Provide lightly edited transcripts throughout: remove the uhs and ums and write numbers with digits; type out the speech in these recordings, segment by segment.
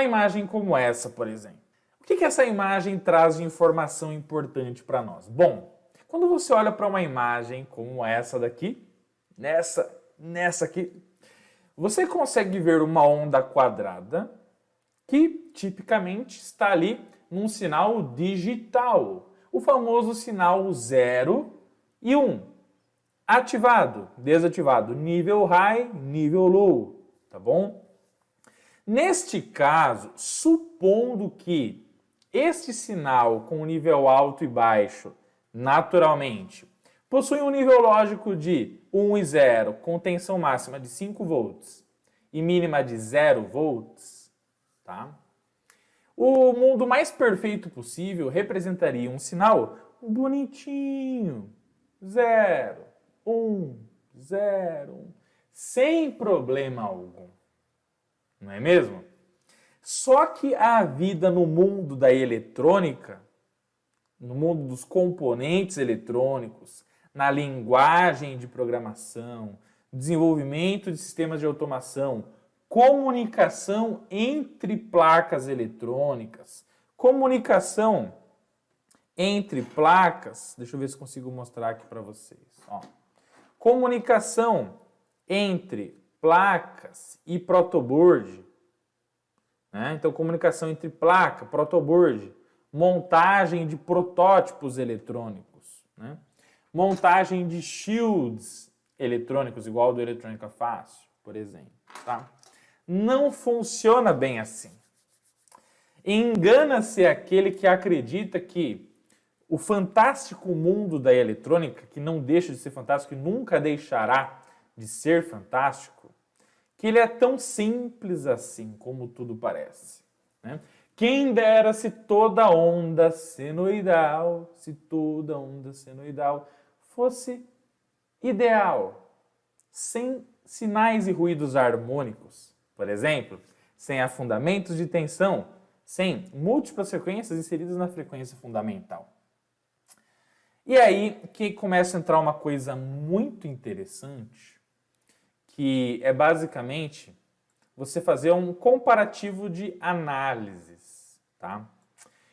imagem como essa, por exemplo. O que essa imagem traz de informação importante para nós? Bom, quando você olha para uma imagem como essa daqui, nessa aqui, você consegue ver uma onda quadrada que tipicamente está ali num sinal digital, o famoso sinal 0 e 1. Ativado, desativado, nível high, nível low, tá bom? Neste caso, supondo que este sinal com nível alto e baixo, naturalmente, possui um nível lógico de 1 e 0, com tensão máxima de 5 volts e mínima de 0 volts, tá? O mundo mais perfeito possível representaria um sinal bonitinho, 0, 1, 0, 1, sem problema algum. Não é mesmo? Só que a vida no mundo da eletrônica, no mundo dos componentes eletrônicos, na linguagem de programação, desenvolvimento de sistemas de automação, comunicação entre placas eletrônicas, comunicação entre placas, deixa eu ver se consigo mostrar aqui para vocês. Ó. Comunicação entre placas e protoboard, né? Então, comunicação entre placa, protoboard, montagem de protótipos eletrônicos, né? Montagem de shields eletrônicos, igual ao do Eletrônica Fácil, por exemplo. Tá? Não funciona bem assim. Engana-se aquele que acredita que o fantástico mundo da eletrônica, que não deixa de ser fantástico e nunca deixará de ser fantástico, que ele é tão simples assim como tudo parece. Né? Quem dera se toda onda senoidal, fosse ideal, sem sinais e ruídos harmônicos, por exemplo, sem afundamentos de tensão, sem múltiplas frequências inseridas na frequência fundamental. E aí que começa a entrar uma coisa muito interessante, que é basicamente você fazer um comparativo de análises, tá?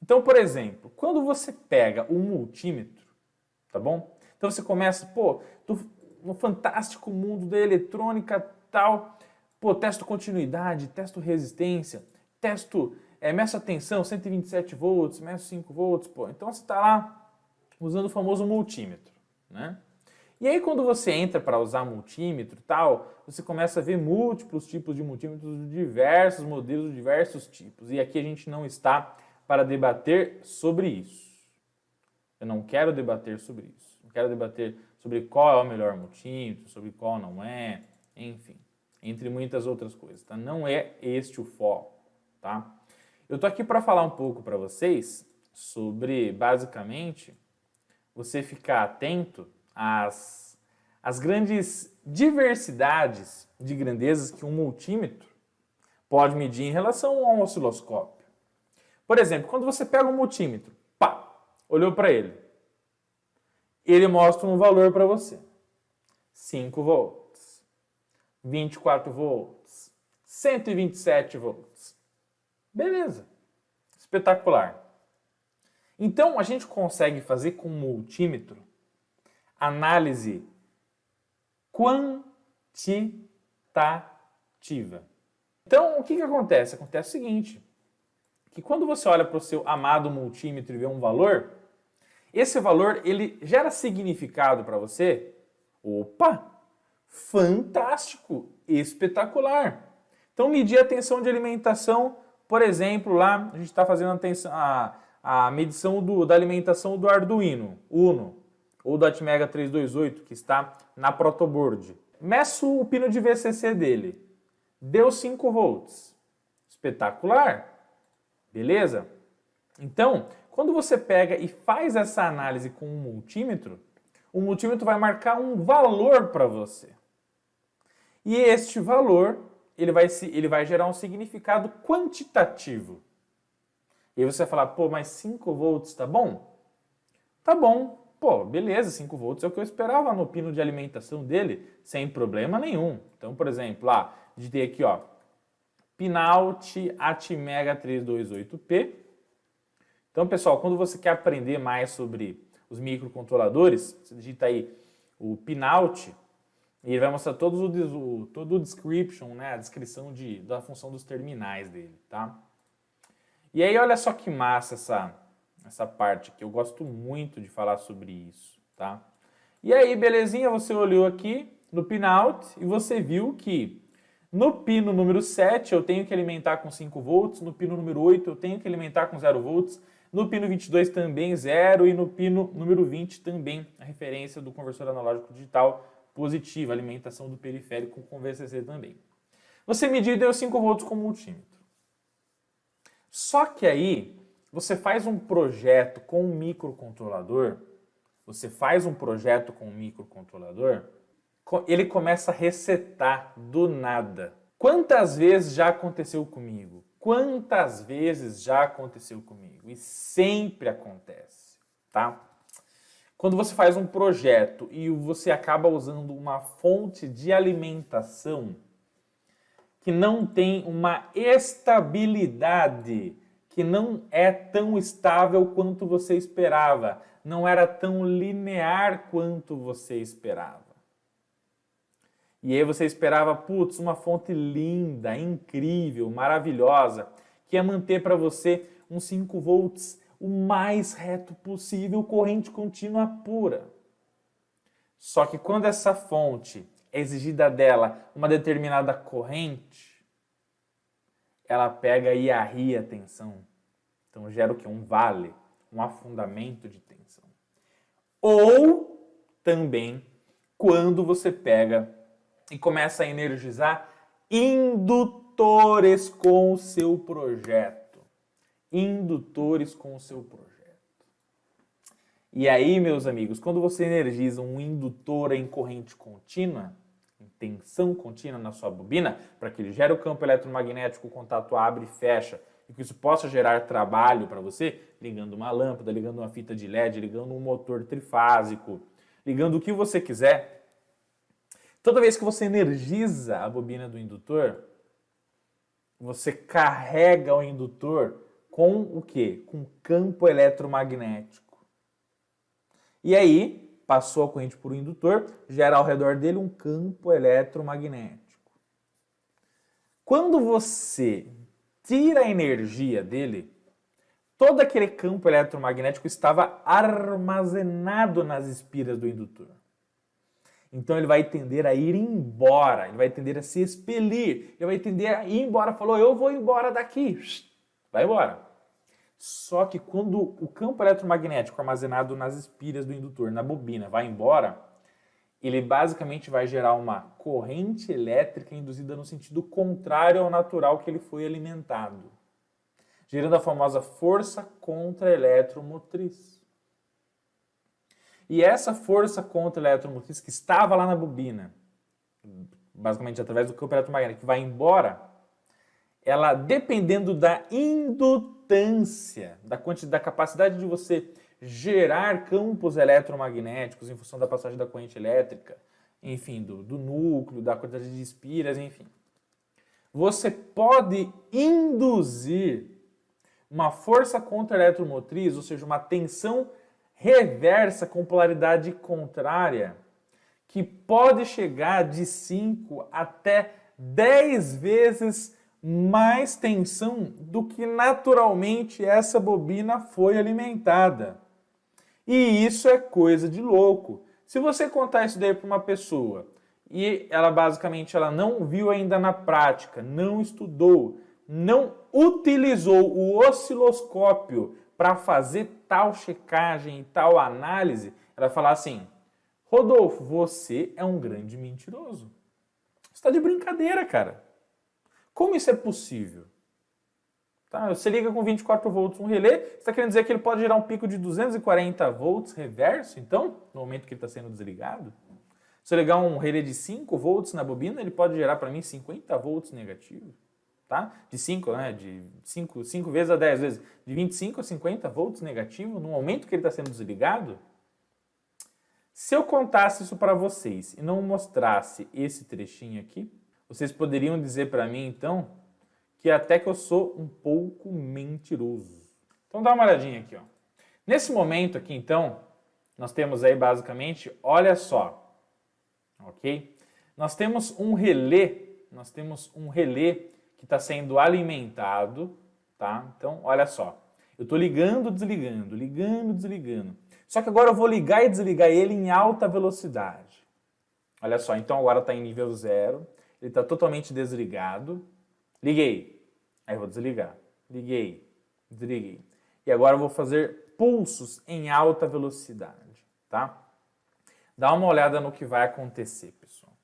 Então, por exemplo, quando você pega o multímetro, tá bom? Então você começa, no fantástico mundo da eletrônica tal, testo continuidade, testo resistência, meço a tensão, 127 volts, meço 5 volts, então você está lá usando o famoso multímetro, né? E aí quando você entra para usar multímetro e tal, você começa a ver múltiplos tipos de multímetros de diversos modelos, de diversos tipos. E aqui a gente não está para debater sobre isso. Eu não quero debater sobre isso. Eu quero debater sobre qual é o melhor multímetro, sobre qual não é, enfim, entre muitas outras coisas, tá? Não é este o foco, tá? Eu tô aqui para falar um pouco para vocês sobre, basicamente, você ficar atento às grandes diversidades de grandezas que um multímetro pode medir em relação a um osciloscópio. Por exemplo, quando você pega um multímetro, olhou para ele, ele mostra um valor para você. 5 volts, 24 volts, 127 volts. Beleza, espetacular. Então, a gente consegue fazer com o multímetro análise quantitativa. Então, o que acontece? Acontece o seguinte, que quando você olha para o seu amado multímetro e vê um valor, esse valor ele gera significado para você. Opa, fantástico, espetacular. Então, medir a tensão de alimentação, por exemplo, lá a gente está fazendo a medição da alimentação do Arduino Uno ou do Atmega 328, que está na protoboard. Meço o pino de VCC dele. Deu 5 volts. Espetacular. Beleza? Então, quando você pega e faz essa análise com um multímetro, o multímetro vai marcar um valor para você. E este valor, ele vai gerar um significado quantitativo. E aí você vai falar, mas 5 volts tá bom? Tá bom. Beleza, 5 volts é o que eu esperava no pino de alimentação dele, sem problema nenhum. Então, por exemplo, a gente tem aqui, Pinault Atmega 328P. Então, pessoal, quando você quer aprender mais sobre os microcontroladores, você digita aí o Pinault e ele vai mostrar todo o description, né, a descrição da função dos terminais dele, tá? E aí, olha só que massa essa parte aqui. Eu gosto muito de falar sobre isso, tá? E aí, belezinha, você olhou aqui no Pinault e você viu que no pino número 7 eu tenho que alimentar com 5 volts, no pino número 8 eu tenho que alimentar com 0 volts, no pino 22 também 0 e no pino número 20 também a referência do conversor analógico digital positiva, alimentação do periférico com VCC também. Você mediu e deu 5 volts com multímetro. Só que aí você faz um projeto com um microcontrolador, ele começa a resetar do nada. Quantas vezes já aconteceu comigo? Quantas vezes já aconteceu comigo? E sempre acontece, tá? Quando você faz um projeto e você acaba usando uma fonte de alimentação que não tem uma estabilidade, que não é tão estável quanto você esperava, não era tão linear quanto você esperava. E aí você esperava, putz, uma fonte linda, incrível, maravilhosa, que ia manter para você uns 5 volts o mais reto possível, corrente contínua pura. Só que quando essa fonte é exigida dela uma determinada corrente, ela pega e arria a tensão. Então gera o quê? Um vale, um afundamento de tensão. Ou também quando você pega e começa a energizar indutores com o seu projeto. Indutores com o seu projeto. E aí, meus amigos, quando você energiza um indutor em corrente contínua, em tensão contínua na sua bobina, para que ele gere o campo eletromagnético, o contato abre e fecha, e que isso possa gerar trabalho para você, ligando uma lâmpada, ligando uma fita de LED, ligando um motor trifásico, ligando o que você quiser. Toda vez que você energiza a bobina do indutor, você carrega o indutor com o quê? Com campo eletromagnético. E aí, passou a corrente por um indutor, gera ao redor dele um campo eletromagnético. Quando você tira a energia dele, todo aquele campo eletromagnético estava armazenado nas espiras do indutor. Então ele vai tender a ir embora, ele vai tender a se expelir, ele vai tender a ir embora. Falou, eu vou embora daqui. Vai embora. Só que quando o campo eletromagnético armazenado nas espiras do indutor, na bobina, vai embora, ele basicamente vai gerar uma corrente elétrica induzida no sentido contrário ao natural que ele foi alimentado, gerando a famosa força contra-eletromotriz. E essa força contra-eletromotriz que estava lá na bobina, basicamente através do campo eletromagnético que vai embora, ela, dependendo da indutância, da capacidade de você gerar campos eletromagnéticos em função da passagem da corrente elétrica, enfim, do núcleo, da quantidade de espiras, enfim. Você pode induzir uma força contra-eletromotriz, ou seja, uma tensão reversa com polaridade contrária, que pode chegar de 5 até 10 vezes mais tensão do que naturalmente essa bobina foi alimentada. E isso é coisa de louco. Se você contar isso daí para uma pessoa e ela basicamente não viu ainda na prática, não estudou, não utilizou o osciloscópio para fazer tal checagem e tal análise, ela vai falar assim, Rodolfo, você é um grande mentiroso. Você está de brincadeira, cara. Como isso é possível? Tá? Você liga com 24 volts um relé, você está querendo dizer que ele pode gerar um pico de 240 volts reverso, então, no momento que ele está sendo desligado? Se eu ligar um relé de 5 volts na bobina, ele pode gerar para mim 50 volts negativo. Tá? De 5, né? De 5 vezes a 10 vezes. De 25 a 50 volts negativo no momento que ele está sendo desligado. Se eu contasse isso para vocês e não mostrasse esse trechinho aqui, vocês poderiam dizer para mim, então, que até que eu sou um pouco mentiroso. Então dá uma olhadinha aqui, ó. Nesse momento aqui, então, nós temos aí basicamente, olha só, ok? Nós temos um relé que está sendo alimentado, tá? Então, olha só, eu estou ligando, desligando, ligando, desligando. Só que agora eu vou ligar e desligar ele em alta velocidade. Olha só, então agora está em nível 0, ele está totalmente desligado. Liguei, aí eu vou desligar, liguei, desliguei. E agora eu vou fazer pulsos em alta velocidade, tá? Dá uma olhada no que vai acontecer, pessoal.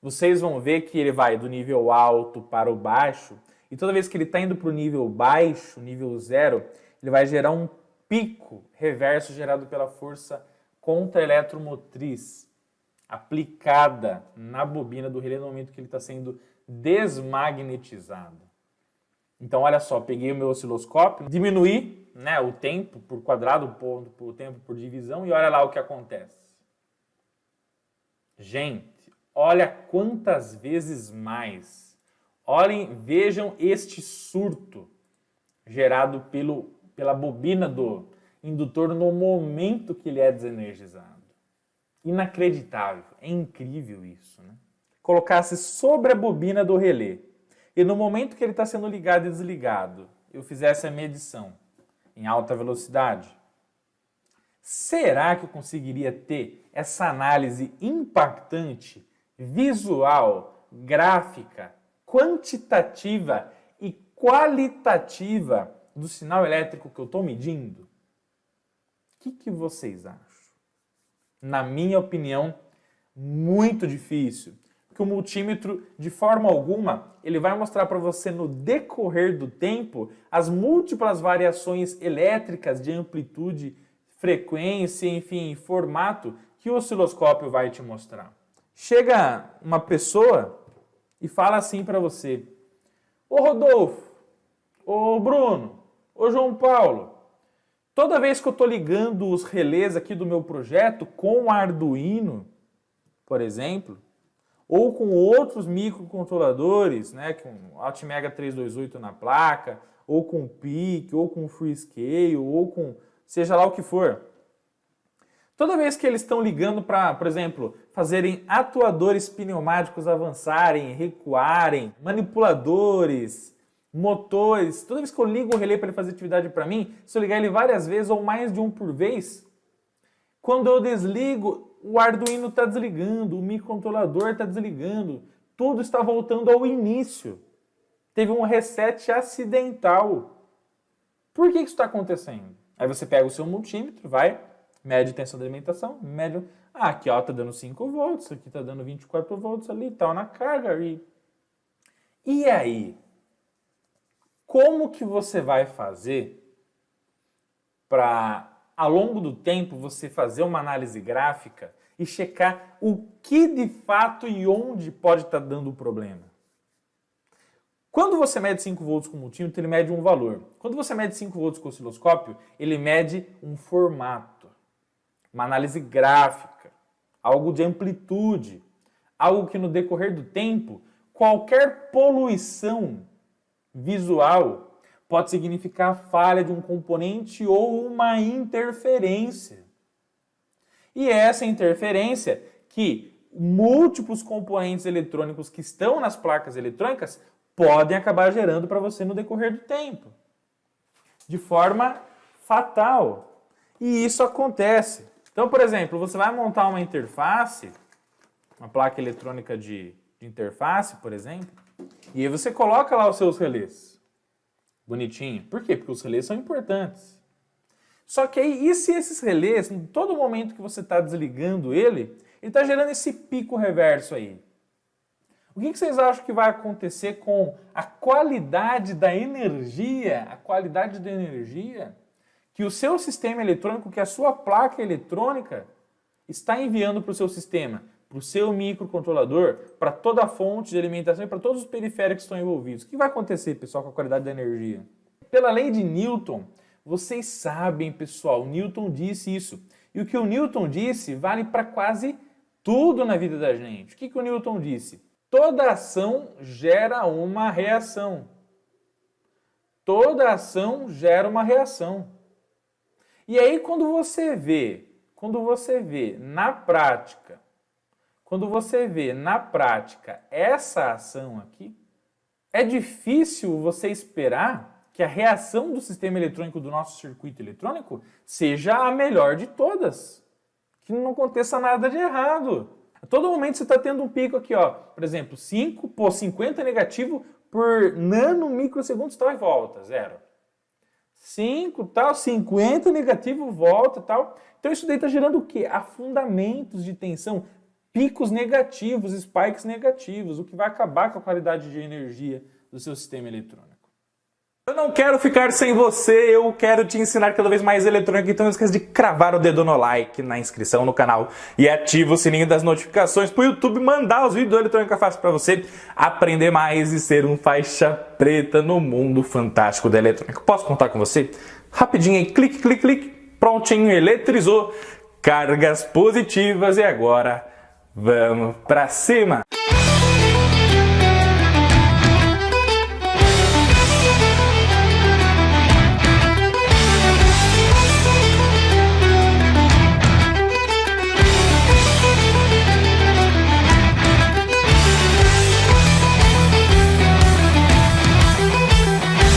Vocês vão ver que ele vai do nível alto para o baixo, e toda vez que ele está indo para o nível baixo, nível 0, ele vai gerar um pico reverso gerado pela força contra-eletromotriz aplicada na bobina do relé no momento que ele está sendo desmagnetizado. Então, olha só, peguei o meu osciloscópio, diminuí, né, o tempo por quadrado, o tempo por divisão, e olha lá o que acontece. Gente, olha quantas vezes mais. Olhem, vejam este surto gerado pela bobina do indutor no momento que ele é desenergizado. Inacreditável, é incrível isso, né? Colocasse sobre a bobina do relé e no momento que ele está sendo ligado e desligado, eu fizesse a medição em alta velocidade, será que eu conseguiria ter essa análise impactante, visual, gráfica, quantitativa e qualitativa do sinal elétrico que eu estou medindo? O que vocês acham? Na minha opinião, muito difícil. Porque o multímetro, de forma alguma, ele vai mostrar para você no decorrer do tempo as múltiplas variações elétricas de amplitude, frequência, enfim, formato que o osciloscópio vai te mostrar. Chega uma pessoa e fala assim para você: ô Rodolfo, ô Bruno, ô João Paulo, toda vez que eu estou ligando os relés aqui do meu projeto com o Arduino, por exemplo, ou com outros microcontroladores, né, com Altmega 328 na placa, ou com o PIC, ou com o Freescale, ou com seja lá o que for. Toda vez que eles estão ligando para, por exemplo, fazerem atuadores pneumáticos avançarem, recuarem, manipuladores, motores, toda vez que eu ligo o relé para ele fazer atividade para mim, se eu ligar ele várias vezes ou mais de um por vez, quando eu desligo, o Arduino está desligando, o microcontrolador está desligando, tudo está voltando ao início. Teve um reset acidental. Por que isso está acontecendo? Aí você pega o seu multímetro, vai, mede a tensão de alimentação, mede... aqui ó, tá dando 5 volts, aqui tá dando 24 volts ali, tal, na carga. E aí? Como que você vai fazer para, ao longo do tempo, você fazer uma análise gráfica e checar o que de fato e onde pode estar dando o problema? Quando você mede 5 volts com o multímetro, ele mede um valor. Quando você mede 5 volts com o osciloscópio, ele mede um formato, uma análise gráfica, algo de amplitude, algo que no decorrer do tempo, qualquer poluição visual pode significar a falha de um componente ou uma interferência. E essa interferência que múltiplos componentes eletrônicos que estão nas placas eletrônicas podem acabar gerando para você no decorrer do tempo, de forma fatal. E isso acontece. Então, por exemplo, você vai montar uma interface, uma placa eletrônica de interface, por exemplo, e aí você coloca lá os seus relés. Bonitinho. Por quê? Porque os relés são importantes. Só que aí, e se esses relés, em todo momento que você está desligando ele está gerando esse pico reverso aí? O que vocês acham que vai acontecer com a qualidade da energia, que o seu sistema eletrônico, que a sua placa eletrônica está enviando para o seu sistema, para o seu microcontrolador, para toda a fonte de alimentação e para todos os periféricos que estão envolvidos? O que vai acontecer, pessoal, com a qualidade da energia? Pela lei de Newton, vocês sabem, pessoal, Newton disse isso. E o que o Newton disse vale para quase tudo na vida da gente. O que o Newton disse? Toda ação gera uma reação. Toda ação gera uma reação. E aí quando você vê na prática essa ação aqui, é difícil você esperar que a reação do sistema eletrônico do nosso circuito eletrônico seja a melhor de todas. Que não aconteça nada de errado. A todo momento você está tendo um pico aqui, ó. Por exemplo, 50 negativo por nanomicrosegundos, tal, e volta, 0. 5, tal, 50 negativo, volta, tal. Então isso daí está gerando o quê? Afundamentos de tensão, picos negativos, spikes negativos, o que vai acabar com a qualidade de energia do seu sistema eletrônico. Eu não quero ficar sem você, eu quero te ensinar cada vez mais eletrônica, então não esqueça de cravar o dedo no like, na inscrição no canal e ativa o sininho das notificações para o YouTube mandar os vídeos do Eletrônica Fácil para você aprender mais e ser um faixa preta no mundo fantástico da eletrônica. Posso contar com você? Rapidinho aí, clique, clique, clique, prontinho, eletrizou, cargas positivas e agora vamos para cima!